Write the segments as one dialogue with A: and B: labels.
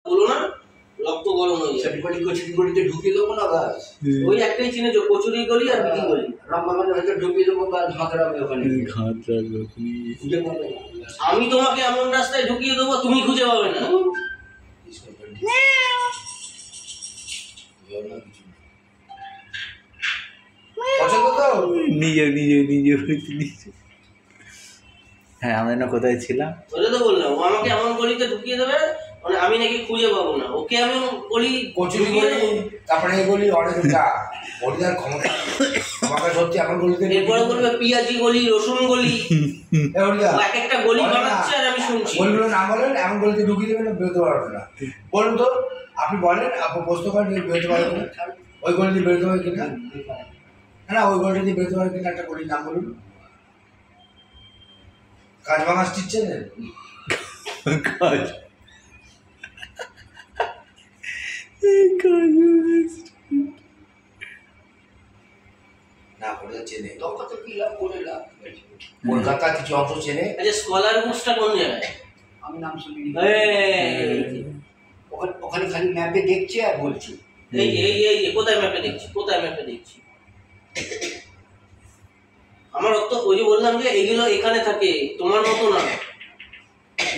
A: বলো না রক্ত গরম হয়ে যায়।
B: কচুরি গলিতে ঢুকিয়ে দেবো না বাস।
A: ওই একটাই চিনেছো, কচুরি গলি আর বিক্রি গলি।
B: রামবাগানে হয়তো ঢুকিয়ে দেবো বা ঘাত রাখবে ওখানে।
A: আমি তোমাকে এমন রাস্তায় ঢুকিয়ে দেবো তুমি খুঁজে পাবে না।
C: হ্যাঁ আমরা না কোথায় ছিলাম
A: ওটা তো বললাম, ও আমাকে এমন গলিতে ঢুকিয়ে দেবে মানে আমি নাকি খুঁজে পাবো না। ওকে আমি গলি
B: কচুরি গলি, তারপরে এই গলি অনেকটা বলিদার ক্ষমতা আমাকে সত্যি আমার গলিতে।
A: এরপরে বলবে পিয়াজি গলি, রসুন গলি, এক একটা গলি বানাচ্ছে আর আমি শুনছি।
B: গলিগুলো না বলেন এমন গলিতে ঢুকিয়ে দেবেন, বেরোতে পারবে না। বলুন তো আপনি বলেন, আপনি প্রশ্ন করেন বেরোতে পারবেন না, ওই গলিতে বেরোতে পারবে কিনা? না ওই গলিতে বেরোতে পারবে কিনা একটা গলির নাম বলুন। কাজভাঙা স্ট্রিট চেনেন? না ওটা চেনে, কলকাতা কিছু অংশ চেনে।
A: আচ্ছা স্কলার বুকসটা কোন জায়গায়?
B: আমি নাম শুনিনি। ওখানে খালি ম্যাপে দেখছে আর বলছি।
A: এই এই এই কোথায় ম্যাপে দেখছি, কোথায় ম্যাপে দেখছি? আমার রক্ত ওই যে বললাম যে এইগুলো এখানে থাকে, তোমার মতো না।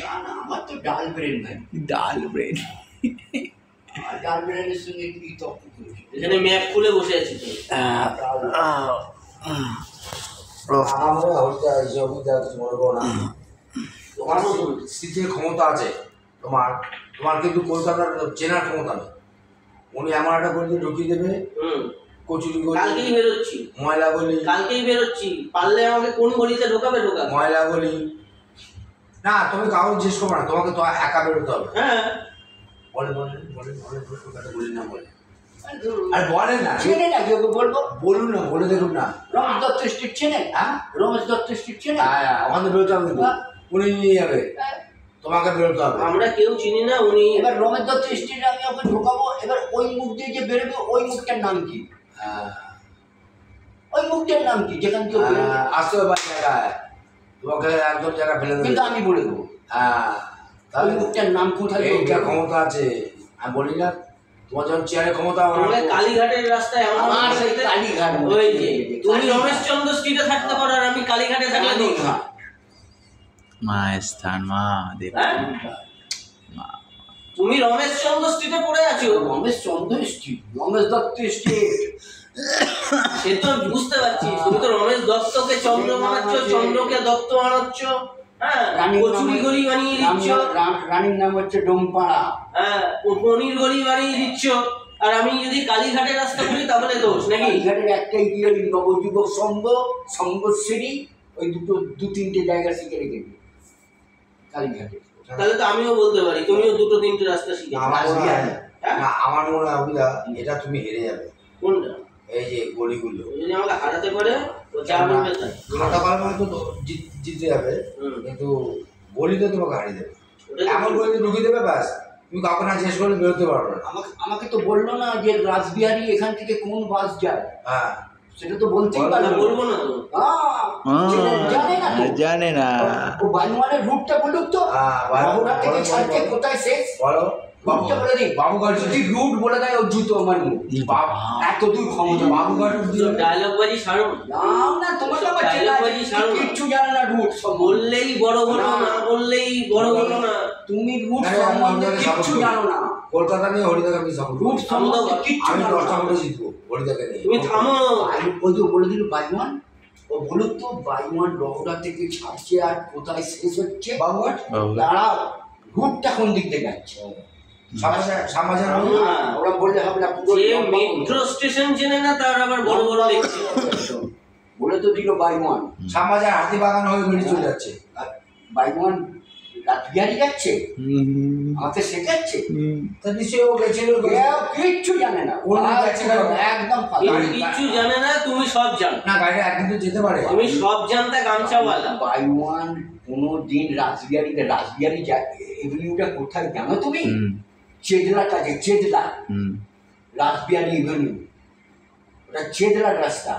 B: না না আমার তো ডাল ব্রেন ভাই।
C: ডাল ব্রেন।
B: ডাল ব্রেনের সঙ্গে কি তর্ক করছি?
A: এখানে ম্যাপ খুলে বসে আছি তো।
B: তোমার স্মৃতির ক্ষমতা আছে, তোমার তোমার কিন্তু কলকাতার চেনার ক্ষমতা নেই। উনি এমন একটা গলিতে ঢুকিয়ে দেবে, কচুরি গলি,
A: কালকেই বেরোচ্ছি,
B: ময়লা গলি,
A: কালকেই বেরোচ্ছি, পারলে আমাকে কোন গলিতে ঢোকাবে ঢোকাবে।
B: ময়লা গলি না, তুমি কাউকে জিজ্ঞেস করবে না, তোমাকে তো একা বেরোতে হবে।
A: হ্যাঁ
B: বলে বলেন বলেন বলেন কলকাতা গলি না বলে আর বলেন না, চেনে না কেউ বলবো, বলুন না, বলে দেখুন না। রমেশ দত্ত স্ট্রিট চেনে? হ্যাঁ রমেশ দত্ত স্ট্রিট চেনে? হ্যাঁ ওখানে বেরোতে হবে, কিন্তু উনি নিয়ে যাবে, তোমাকে বেরোতে হবে।
A: আমরা কেউ চিনি না। উনি
B: এবার রমেশ দত্ত স্ট্রিটে আমি ওকে ঢোকাবো, এবার ওই মুখ দিয়ে যে বেরোবে ওই মুখটার নাম কি? ওই মুখটার নাম কি যেখান থেকে আসতে হবে জায়গায়, তোমাকে একদম জায়গা ফেলে দেবে, কিন্তু আমি বলে দেবো। হ্যাঁ তাহলে মুখটার নাম কোথায়? এইটা ক্ষমতা আছে, আমি বলি না তোমার যখন চেয়ারের ক্ষমতা।
A: কালীঘাটের রাস্তায় আমার
B: কালীঘাট,
A: ওই যে তুমি রমেশচন্দ্র স্ট্রিটে থাকতে পারো আর আমি কালীঘাটে থাকলে দীঘা।
C: মায়ের স্থান মা দেব।
A: তুমি রমেশচন্দ্র স্ট্রিটে পড়ে আছো।
B: রমেশচন্দ্র স্ট্রিট, রমেশ দত্ত স্ট্রিট,
A: সে তো বুঝতে পারছি। তুমি তো রমেশ দত্তকে চন্দ্র বানাচ্ছ, চন্দ্রকে দত্ত বানাচ্ছ। হ্যাঁ কচুরি গলি বানিয়ে দিচ্ছ,
B: রানীর নাম হচ্ছে ডোমপাড়া।
A: হ্যাঁ পনির গলি বানিয়ে দিচ্ছ। আর আমি যদি কালীঘাটের রাস্তা বলি তাহলে দোষ নাকি?
B: কালীঘাটের একটাই কি ওই নবযুবক সংঘ, সংঘশ্রী, ওই দু তিনটে জায়গা শিখে রেখেছি কালীঘাটে।
A: তাহলে তো আমিও বলতে পারি তুমিও দুটো তিনটে রাস্তা শিখে।
B: আমার মনে হয় অভিদা এটা তুমি হেরে যাবে।
A: কোনটা?
B: এই যে গলিগুলো
A: যদি আমাকে হারাতে পারে ও যা বলবে তাই।
B: হারাতে পারবে হয়তো জিততে যাবে, কিন্তু গলিতে তোমাকে হারিয়ে দেবে। এমন গলিতে ঢুকিয়ে দেবে ব্যাস, তুমি কাউকে না জিজ্ঞেস করলে বেরোতে পারবে না। আমাকে তো বললো না যে রাসবিহারী এখান থেকে কোন বাস যায়। হ্যাঁ সেটা তো বলতেই পারবে,
A: বলবো না তো।
C: জানে না
B: ও বানুয়ানের রুটটা বলুক তো, বাবুঘাট থেকে ছাড়ছে কোথায় শেষ বলো, বাবুটা বলে দিই। বাবুঘাট যদি রুট বলে দেয় ও জুতো আমার মুখ, এত দূর ক্ষমতা। বাবুঘাট
A: ডায়লগ বাজি ছাড়ো
B: না, তোমাকে আমার কিচ্ছু জানে না রুট,
A: বললেই বড় হলো না, বললেই বড় হলো না।
B: তুমি রুট সম্বন্ধে কিচ্ছু জানো না। কলকাতা নিয়ে হরিদাকে আমি সব রুট সম্বন্ধে কিচ্ছু, আমি 10টা করে জিতবো হরিদাকে নিয়ে।
A: তুমি থামো।
B: ওই যে বলে দিল বাইমান, ও বলুক তো বাইমান রহরা থেকে ছাড়ছে আর কোথায় শেষ হচ্ছে। বাবুঘাট দাঁড়াও, রুটটা কোন দিক থেকে যাচ্ছে? ওরা বললে হবে না,
A: মেট্রো স্টেশন চেনে না তার আবার বড় বড় লেখছে।
B: বলে তো দিল বাইমান শ্যামবাজার হাতিবাগান হয়ে বেরিয়ে চলে যাচ্ছে। বাইমান রাতবিহারি যাচ্ছে, আমাকে শেখাচ্ছে। তা নিশ্চয়ই ও গেছিল, কিচ্ছু জানে না, একদম
A: কিচ্ছু জানে না। তুমি সব জানো
B: না, গাড়িটা একদিন তো যেতে পারে।
A: তুমি সব জানতে গামছাওয়ালা।
B: বাইমান কোনো দিন রাসবিহারিতে, রাসবিহারি এভিনিউটা কোথায় জানো তুমি? চেদলা কাজে, চেদলা রাসবিহারি এভিনিউ, ওটা চেদলার রাস্তা।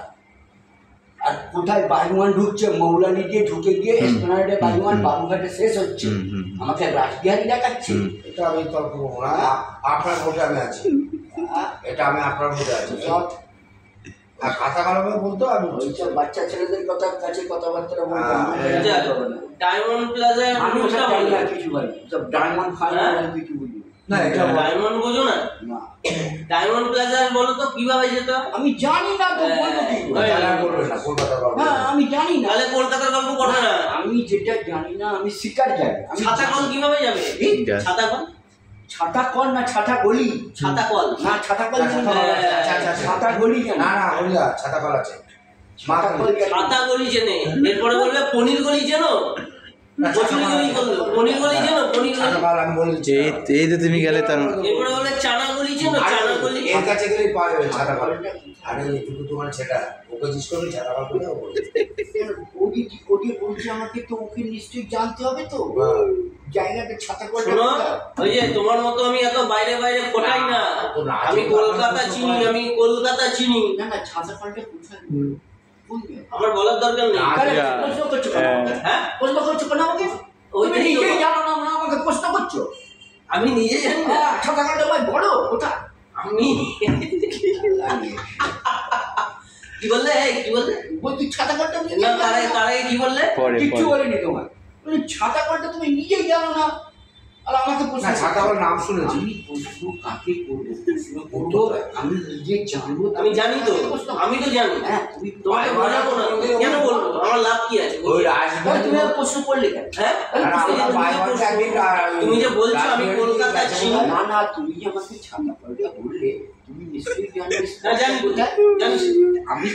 B: আর কোথায় বায়ুমান ঢুকছে, মৌলানি দিয়ে ঢুকে গিয়ে এসপ্লানেডে বায়ুমান, বাবুঘাটে শেষ হচ্ছে, আমাকে রাসবিহারী দেখাচ্ছে।
D: এটা আমি তর্ক করবো না, আপনার ভোটে আমি আছি, এটা আমি আপনার ভোটে আছি। আর খাতা কলমে বলতো আমি
B: ওইসব বাচ্চা ছেলেদের কথা কাছে কথাবার্তা বলবো
A: ডায়মন্ড প্লাজায়
B: আমি ওসব জানি না কিছু ভাই, সব ডায়মন্ড ফাইনাল কিছু বুঝি
D: না, এটা
A: ডায়মন্ড বোঝো না?
B: না।
A: ডায়মন্ড প্লাজার বলো তো কিভাবে যেতে হয়?
B: আমি জানি না তো বলবো কি করে?
D: জানা বলবে না, কলকাতার গল্প।
B: হ্যাঁ আমি জানি না,
A: তাহলে কলকাতার গল্প করবে না।
B: আমি যেটা জানি না আমি শিকার যাই। আমি
A: ছাতা কল কিভাবে যাবে? ছাতা কল,
B: ছাতা কল না ছাতা গলি?
A: ছাতা কল
B: না ছাতা কল
D: আচ্ছা,
B: জানি না।
D: আচ্ছা, আচ্ছা, আচ্ছা।
B: ছাতা গলি জানি
D: না না হরিদা, ছাতা কল আছে।
B: ছাতা কল জানি।
A: ছাতা গলি চেনে, এরপরে বলবে পনির গলি চেনো, কচুরি গলি বললো, পনির গলি চেনো, পনির গলি।
D: ছাতা কল আমি বলে দিচ্ছি।
C: এই তো তুমি গেলে তার
A: এরপরে বলবে চানা গলি চেনো, চানা গলি।
D: এর কাছে গেলেই পাওয়া যাবে ছাতা কল। আরে এটুকু তোমার ছেটা, ওকে জিজ্ঞেস করবে ছাতা কল করে ও বলবে।
B: ওটি বলছে আমাকে, তো ওকে নিশ্চয়ই জানতে হবে তো জায়গাটা ছাতা কল।
A: শোনো, ওই যে তোমার মতো আমি এত বাইরে বাইরে ফোটাই না। আমি কলকাতা চিনি, আমি কলকাতা চিনি।
B: না না ছাতা কলটা কোথায়?
A: আমার বলার দরকার নেই।
B: প্রশ্ন করছো কেন আমাকে?
A: হ্যাঁ,
B: প্রশ্ন করছো কেন আমাকে? তুমি নিজেই জানো না, না আমাকে প্রশ্ন করছো?
A: আমি নিজে জানি না।
B: ছাতা কলটা ভাই বড় কোথায়?
A: আমি কি বললে? কি বললে?
B: বলছি ছাতা কলটা তুমি
A: না, তার আগে কি বললে?
B: কিচ্ছু বলেনি তোমার। বলি ছাতা কলটা তুমি নিজেই জানো না, আর আমাকে প্রশ্ন
D: না, ছাতা কল নাম শুনেছি।
B: আমি প্রশ্ন কাকে করবো? প্রশ্ন করবো আমি নিজে জানবো।
A: আমি জানি তো, আমি তো জানি।
B: হ্যাঁ তুমি
A: তোমাকে বোঝাবো না, কেন বলবো? আমার লাভ কি আছে?
D: ওই
B: তাহলে
D: রাজবাড়ি
B: তুমি আর প্রশ্ন করলে কেন?
A: হ্যাঁ,
D: আর আমরা বাইরে একদিন
A: তুমি যে বলছো আমি কলকাতা চিনি।
B: না না তুমি যে আমাকে ছাতা কলটা বললে তুমি নিশ্চয়ই জানো।
A: না, জানি তো,
B: কোথায়?
A: জানি।
B: আমি